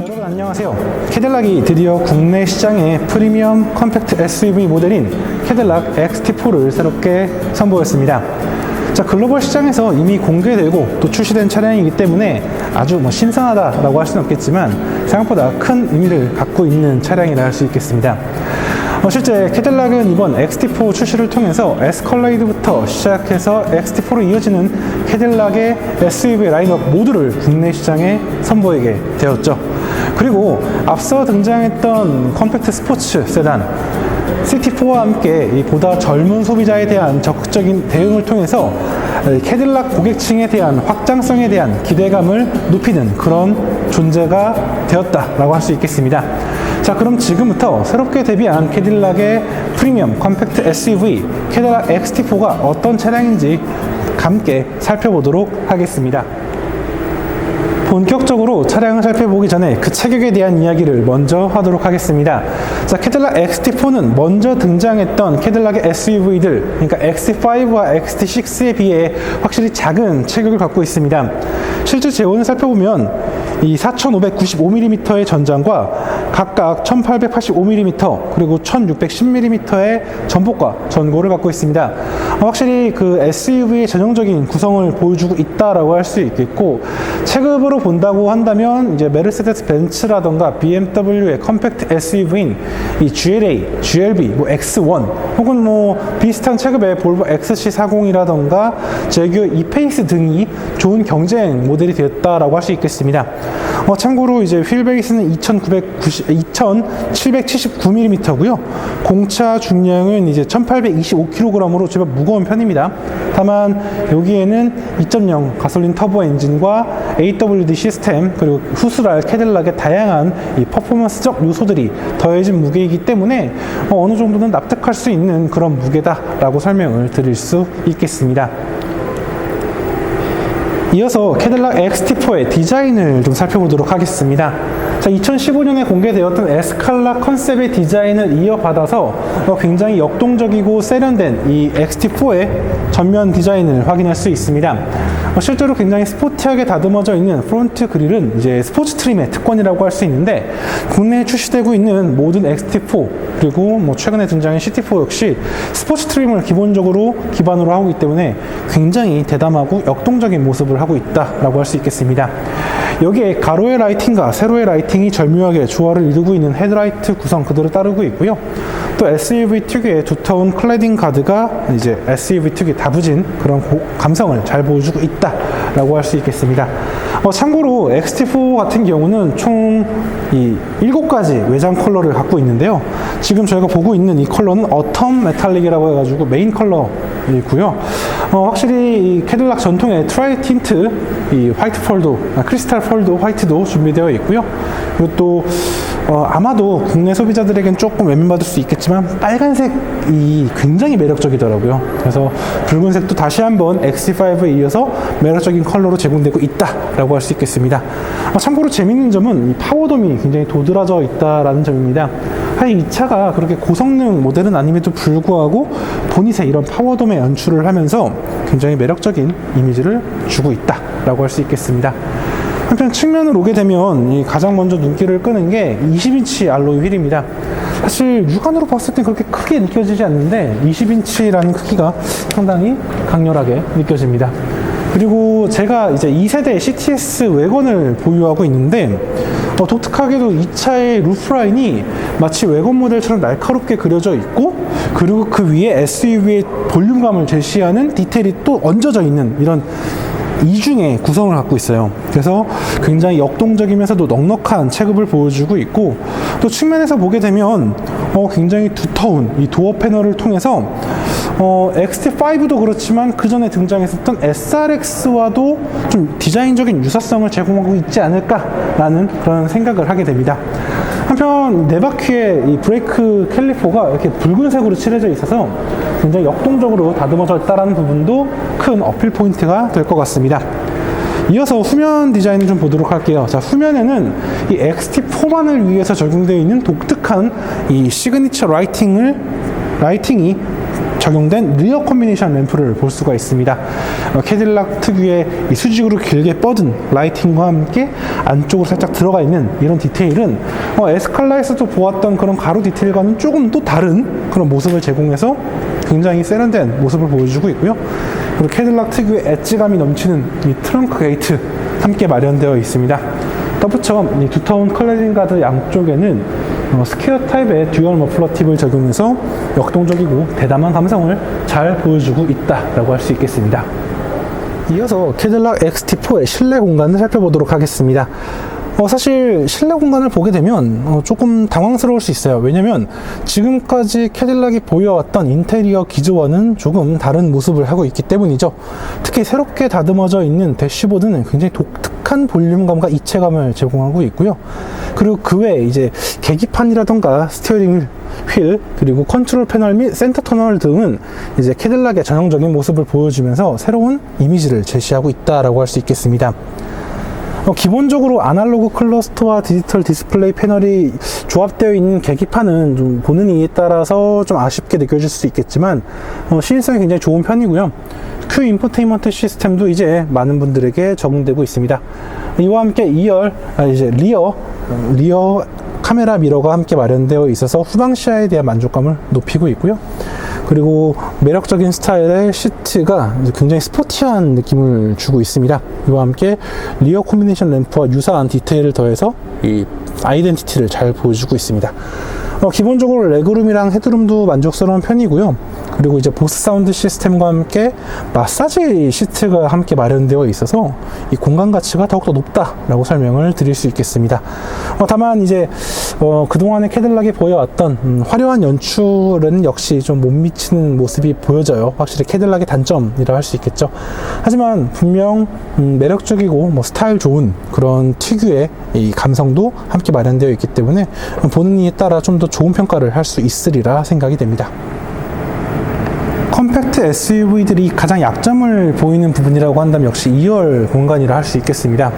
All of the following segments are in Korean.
여러분 안녕하세요. 캐딜락이 드디어 국내 시장에 프리미엄 컴팩트 SUV 모델인 캐딜락 XT4를 새롭게 선보였습니다. 자, 글로벌 시장에서 이미 공개되고 또 출시된 차량이기 때문에 아주 신선하다라고 할 수는 없겠지만 생각보다 큰 의미를 갖고 있는 차량이라 할 수 있겠습니다. 실제 캐딜락은 이번 XT4 출시를 통해서 에스컬레이드부터 시작해서 XT4로 이어지는 캐딜락의 SUV 라인업 모두를 국내 시장에 선보이게 되었죠. 그리고 앞서 등장했던 컴팩트 스포츠 세단 CT4와 함께 보다 젊은 소비자에 대한 적극적인 대응을 통해서 캐딜락 고객층에 대한 확장성에 대한 기대감을 높이는 그런 존재가 되었다라고 할 수 있겠습니다. 자, 그럼 지금부터 새롭게 데뷔한 캐딜락의 프리미엄 컴팩트 SUV 캐딜락 XT4가 어떤 차량인지 함께 살펴보도록 하겠습니다. 본격적으로 차량을 살펴보기 전에 그 체격에 대한 이야기를 먼저 하도록 하겠습니다. 자, 캐딜락 XT4는 먼저 등장했던 캐딜락의 SUV들, 그러니까 XT5와 XT6에 비해 확실히 작은 체격을 갖고 있습니다. 실제 재원을 살펴보면 이 4595mm의 전장과 각각 1885mm 그리고 1610mm의 전폭과 전고를 갖고 있습니다. 확실히 그 SUV의 전형적인 구성을 보여주고 있다라고 할 수 있겠고, 체급으로 본다고 한다면 이제 메르세데스 벤츠라던가 BMW의 컴팩트 SUV인 이 GLA, GLB, X1 혹은 비슷한 체급의 볼보 XC40이라던가 제규어 e페이스 등이 좋은 경쟁 모델이 되었다라고 할 수 있겠습니다. 참고로 이제 휠베이스는 2779mm고요. 공차 중량은 이제 1825kg으로 제법 무거운 편입니다. 다만 여기에는 2.0 가솔린 터보 엔진과 AWD 시스템 그리고 후스랄 캐딜락의 다양한 이 퍼포먼스적 요소들이 더해진 무게이기 때문에 어느 정도는 납득할 수 있는 그런 무게다라고 설명을 드릴 수 있겠습니다. 이어서 캐딜락 XT4의 디자인을 좀 살펴보도록 하겠습니다. 자, 2015년에 공개되었던 에스칼라 컨셉의 디자인을 이어받아서 굉장히 역동적이고 세련된 이 XT4의 전면 디자인을 확인할 수 있습니다. 실제로 굉장히 스포티하게 다듬어져 있는 프론트 그릴은 이제 스포츠 트림의 특권이라고 할 수 있는데, 국내에 출시되고 있는 모든 XT4 그리고 최근에 등장한 CT4 역시 스포츠 트림을 기본적으로 기반으로 하고 있기 때문에 굉장히 대담하고 역동적인 모습을 하고 있다라고 할 수 있겠습니다. 여기에 가로의 라이팅과 세로의 라이팅이 절묘하게 조화를 이루고 있는 헤드라이트 구성 그대로 따르고 있고요. 또 SUV 특유의 두터운 클래딩 가드가 이제 SUV 특유의 다부진 그런 감성을 잘 보여주고 있다라고 할 수 있겠습니다. 참고로 XT4 같은 경우는 총 이 7가지 외장 컬러를 갖고 있는데요. 지금 저희가 보고 있는 이 컬러는 어텀 메탈릭이라고 해가지고 메인 컬러이고요. 확실히 이 캐딜락 전통의 트라이 틴트, 이 화이트 펄도, 크리스탈 펄도 화이트도 준비되어 있고요. 그리고 또 아마도 국내 소비자들에겐 조금 외면받을 수 있겠지만 빨간색이 굉장히 매력적이더라고요. 그래서 붉은색도 다시 한번 XT5에 이어서 매력적인 컬러로 제공되고 있다라고 할 수 있겠습니다. 참고로 재밌는 점은 이 파워돔이 굉장히 도드라져 있다라는 점입니다. 사실 이 차가 그렇게 고성능 모델은 아님에도 불구하고 보닛에 이런 파워돔의 연출을 하면서 굉장히 매력적인 이미지를 주고 있다라고 할 수 있겠습니다. 한편 측면을 오게 되면 이 가장 먼저 눈길을 끄는 게 20인치 알로이 휠입니다. 사실 육안으로 봤을 땐 그렇게 크게 느껴지지 않는데 20인치라는 크기가 상당히 강렬하게 느껴집니다. 그리고 제가 이제 2세대 CTS 외건을 보유하고 있는데 독특하게도 이 차의 루프라인이 마치 외건 모델처럼 날카롭게 그려져 있고, 그리고 그 위에 SUV의 볼륨감을 제시하는 디테일이 또 얹어져 있는 이런 이중의 구성을 갖고 있어요. 그래서 굉장히 역동적이면서도 넉넉한 체급을 보여주고 있고, 또 측면에서 보게 되면 굉장히 두터운 이 도어 패널을 통해서 XT5도 그렇지만 그 전에 등장했었던 SRX와도 좀 디자인적인 유사성을 제공하고 있지 않을까라는 그런 생각을 하게 됩니다. 한편 네 바퀴의 이 브레이크 캘리퍼가 이렇게 붉은색으로 칠해져 있어서 굉장히 역동적으로 다듬어져 있다는 부분도 큰 어필 포인트가 될 것 같습니다. 이어서 후면 디자인을 좀 보도록 할게요. 자, 후면에는 이 XT4만을 위해서 적용되어 있는 독특한 이 시그니처 라이팅이 적용된 리어 콤비네이션 램프를 볼 수가 있습니다. 캐딜락 특유의 이 수직으로 길게 뻗은 라이팅과 함께 안쪽으로 살짝 들어가 있는 이런 디테일은 에스칼라에서도 보았던 그런 가로 디테일과는 조금 또 다른 그런 모습을 제공해서 굉장히 세련된 모습을 보여주고 있고요. 그리고 캐딜락 특유의 엣지감이 넘치는 이 트렁크 게이트 함께 마련되어 있습니다. 덧붙여 이 두터운 클래딩 가드 양쪽에는 스퀘어 타입의 듀얼 머플러 팁을 적용해서 역동적이고 대담한 감성을 잘 보여주고 있다라고 할 수 있겠습니다. 이어서 캐딜락 XT4의 실내 공간을 살펴보도록 하겠습니다. 사실 실내 공간을 보게 되면 조금 당황스러울 수 있어요. 왜냐면 지금까지 캐딜락이 보여왔던 인테리어 기조와는 조금 다른 모습을 하고 있기 때문이죠. 특히 새롭게 다듬어져 있는 대시보드는 굉장히 독특한 볼륨감과 이체감을 제공하고 있고요. 그리고 그 외에 이제 계기판이라던가 스티어링 휠, 그리고 컨트롤 패널 및 센터 터널 등은 이제 캐딜락의 전형적인 모습을 보여주면서 새로운 이미지를 제시하고 있다라고 할 수 있겠습니다. 기본적으로 아날로그 클러스터와 디지털 디스플레이 패널이 조합되어 있는 계기판은 좀 보는 이에 따라서 좀 아쉽게 느껴질 수 있겠지만 시인성이 굉장히 좋은 편이고요. Q 인포테인먼트 시스템도 이제 많은 분들에게 적응되고 있습니다. 이와 함께 리어 카메라 미러가 함께 마련되어 있어서 후방 시야에 대한 만족감을 높이고 있고요. 그리고 매력적인 스타일의 시트가 굉장히 스포티한 느낌을 주고 있습니다. 이와 함께 리어 콤비네이션 램프와 유사한 디테일을 더해서 이 아이덴티티를 잘 보여주고 있습니다. 기본적으로 레그룸이랑 헤드룸도 만족스러운 편이고요. 그리고 이제 보스 사운드 시스템과 함께 마사지 시트가 함께 마련되어 있어서 이 공간 가치가 더욱더 높다라고 설명을 드릴 수 있겠습니다. 다만 이제 그동안에 캐딜락이 보여왔던 화려한 연출은 역시 좀 못 미치는 모습이 보여져요. 확실히 캐딜락의 단점이라 할 수 있겠죠. 하지만 분명 매력적이고 스타일 좋은 그런 특유의 이 감성도 함께 마련되어 있기 때문에 보는 이에 따라 좀 더 좋은 평가를 할 수 있으리라 생각이 됩니다. 컴팩트 SUV들이 가장 약점을 보이는 부분이라고 한다면 역시 2열 공간이라 할 수 있겠습니다.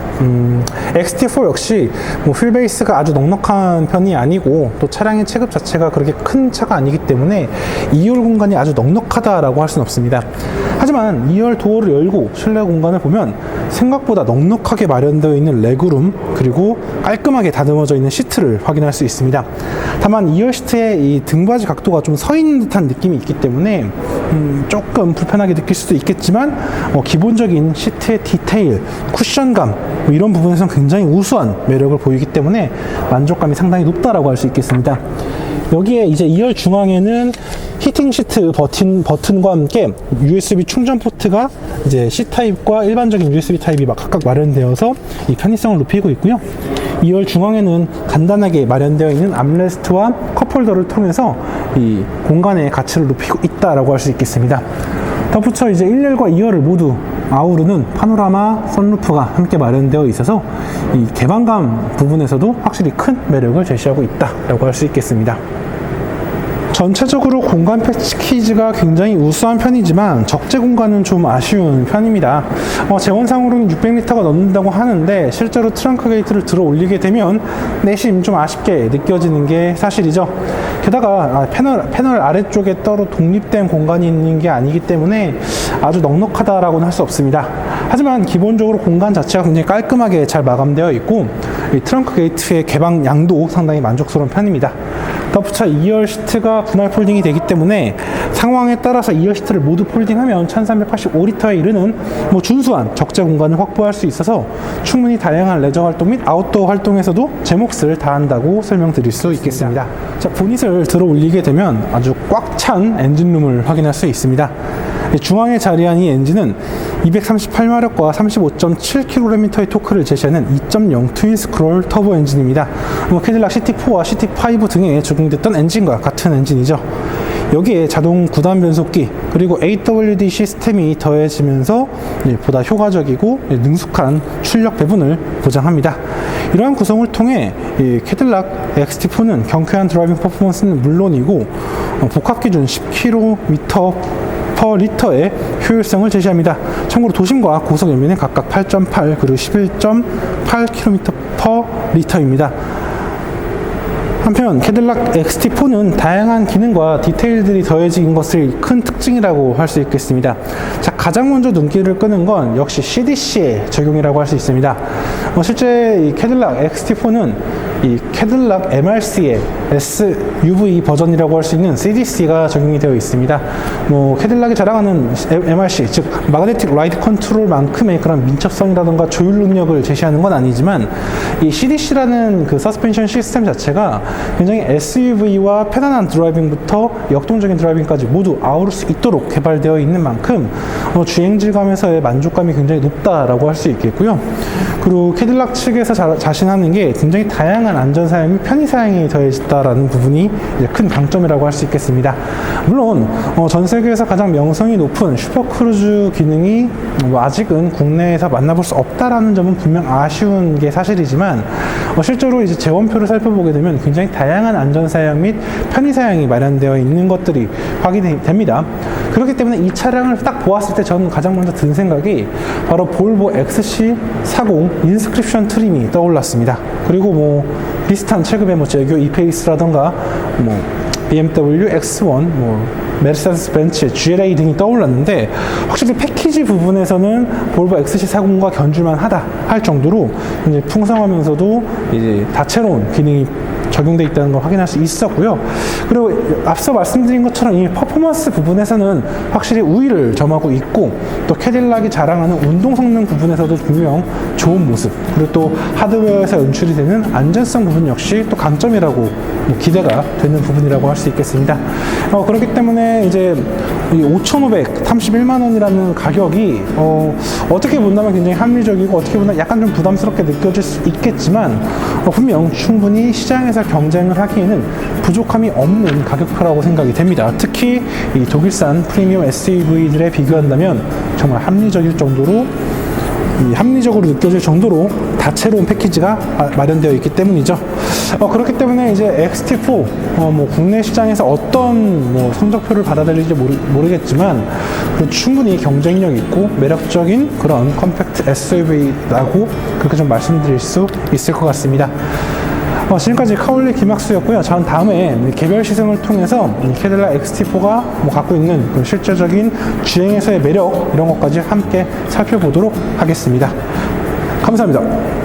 XT4 역시 휠베이스가 아주 넉넉한 편이 아니고 또 차량의 체급 자체가 그렇게 큰 차가 아니기 때문에 2열 공간이 아주 넉넉하다라고 할 수는 없습니다. 하지만 2열 도어를 열고 실내 공간을 보면 생각보다 넉넉하게 마련되어 있는 레그룸, 그리고 깔끔하게 다듬어져 있는 시트를 확인할 수 있습니다. 다만 2열 시트의 이 등받이 각도가 좀 서 있는 듯한 느낌이 있기 때문에 조금 불편하게 느낄 수도 있겠지만 기본적인 시트의 디테일, 쿠션감 이런 부분에서는 굉장히 우수한 매력을 보이기 때문에 만족감이 상당히 높다라고 할 수 있겠습니다. 여기에 이제 2열 중앙에는 히팅 시트 버튼과 함께 USB 충전 포트가 이제 C타입과 일반적인 USB 타입이 각각 마련되어서 이 편의성을 높이고 있고요. 2열 중앙에는 간단하게 마련되어 있는 암레스트와 컵홀더를 통해서 이 공간의 가치를 높이고 있다라고 할 수 있겠습니다. 덧붙여 이제 1열과 2열을 모두 아우르는 파노라마 선루프가 함께 마련되어 있어서 이 개방감 부분에서도 확실히 큰 매력을 제시하고 있다라고 할 수 있겠습니다. 전체적으로 공간 패키지가 굉장히 우수한 편이지만 적재 공간은 좀 아쉬운 편입니다. 재원상으로는 600리터가 넘는다고 하는데 실제로 트렁크 게이트를 들어 올리게 되면 내심 좀 아쉽게 느껴지는 게 사실이죠. 게다가 패널 아래쪽에 따로 독립된 공간이 있는 게 아니기 때문에 아주 넉넉하다라고는 할 수 없습니다. 하지만 기본적으로 공간 자체가 굉장히 깔끔하게 잘 마감되어 있고 이 트렁크 게이트의 개방 양도 상당히 만족스러운 편입니다. 덧붙여 2열 시트가 분할 폴딩이 되기 때문에 상황에 따라서 2열 시트를 모두 폴딩하면 1385리터에 이르는 준수한 적재 공간을 확보할 수 있어서 충분히 다양한 레저 활동 및 아웃도어 활동에서도 제 몫을 다한다고 설명드릴 수 있겠습니다. 자, 보닛을 들어 올리게 되면 아주 꽉 찬 엔진룸을 확인할 수 있습니다. 중앙에 자리한 이 엔진은 238마력과 35.7kg의 토크를 제시하는 2.0 트윈 스크롤 터보 엔진입니다. 캐딜락 CT4와 CT5 등에 적용됐던 엔진과 같은 엔진이죠. 여기에 자동 9단 변속기 그리고 AWD 시스템이 더해지면서 보다 효과적이고 능숙한 출력 배분을 보장합니다. 이러한 구성을 통해 이 캐딜락 XT4는 경쾌한 드라이빙 퍼포먼스는 물론이고 복합 기준 10km/L의 효율성을 제시합니다. 참고로 도심과 고속 연비는 각각 8.8 그리고 11.8km/L입니다. 한편 캐딜락 XT4는 다양한 기능과 디테일들이 더해진 것을 큰 특징이라고 할 수 있겠습니다. 자, 가장 먼저 눈길을 끄는 건 역시 CDC의 적용이라고 할 수 있습니다. 실제 이 캐딜락 XT4는 이 캐딜락 MRC의 SUV 버전이라고 할 수 있는 CDC가 적용이 되어 있습니다. 캐딜락이 자랑하는 MRC, 즉 마그네틱 라이트 컨트롤만큼의 그런 민첩성이라든가 조율 능력을 제시하는 건 아니지만 이 CDC라는 그 서스펜션 시스템 자체가 굉장히 SUV와 편안한 드라이빙부터 역동적인 드라이빙까지 모두 아우를 수 있도록 개발되어 있는 만큼 주행 질감에서의 만족감이 굉장히 높다라고 할 수 있겠고요. 그리고 캐딜락 측에서 자신하는 게 굉장히 다양한 안전 사양 및 편의 사양이 더해졌다라는 부분이 이제 큰 강점이라고 할 수 있겠습니다. 물론 전 세계에서 가장 명성이 높은 슈퍼크루즈 기능이 아직은 국내에서 만나볼 수 없다라는 점은 분명 아쉬운 게 사실이지만 실제로 이제 재원표를 살펴보게 되면 굉장히 다양한 안전 사양 및 편의 사양이 마련되어 있는 것들이 확인이 됩니다. 그렇기 때문에 이 차량을 딱 보았을 때 저는 가장 먼저 든 생각이 바로 볼보 XC40 인스크립션 트림이 떠올랐습니다. 그리고 비슷한 체급의 제교 E-페이스라던가 BMW X1, 메르세데스 벤츠 GLA 등이 떠올랐는데 확실히 패키지 부분에서는 볼보 XC40과 견줄만 하다 할 정도로 이제 풍성하면서도 이제 다채로운 기능이 적용되어 있다는 걸 확인할 수 있었고요. 그리고 앞서 말씀드린 것처럼 이 퍼포먼스 부분에서는 확실히 우위를 점하고 있고 또 캐딜락이 자랑하는 운동 성능 부분에서도 분명 좋은 모습, 그리고 또 하드웨어에서 연출이 되는 안전성 부분 역시 또 강점이라고 기대가 되는 부분이라고 할 수 있겠습니다. 그렇기 때문에 이제 5,531만 원이라는 가격이 어떻게 본다면 굉장히 합리적이고 어떻게 보면 약간 좀 부담스럽게 느껴질 수 있겠지만 분명 충분히 시장에서 경쟁을 하기에는 부족함이 없는 가격표라고 생각이 됩니다. 특히 이 독일산 프리미엄 SUV들에 비교한다면 정말 합리적일 정도로 합리적으로 느껴질 정도로 다채로운 패키지가 마련되어 있기 때문이죠. 그렇기 때문에 이제 XT4 국내 시장에서 어떤 성적표를 받아들일지 모르겠지만 충분히 경쟁력 있고 매력적인 그런 컴팩트 SUV라고 그렇게 좀 말씀드릴 수 있을 것 같습니다. 지금까지 카올리 김학수였고요. 저는 다음에 개별 시승을 통해서 캐딜락 XT4가 갖고 있는 그 실제적인 주행에서의 매력 이런 것까지 함께 살펴보도록 하겠습니다. 감사합니다.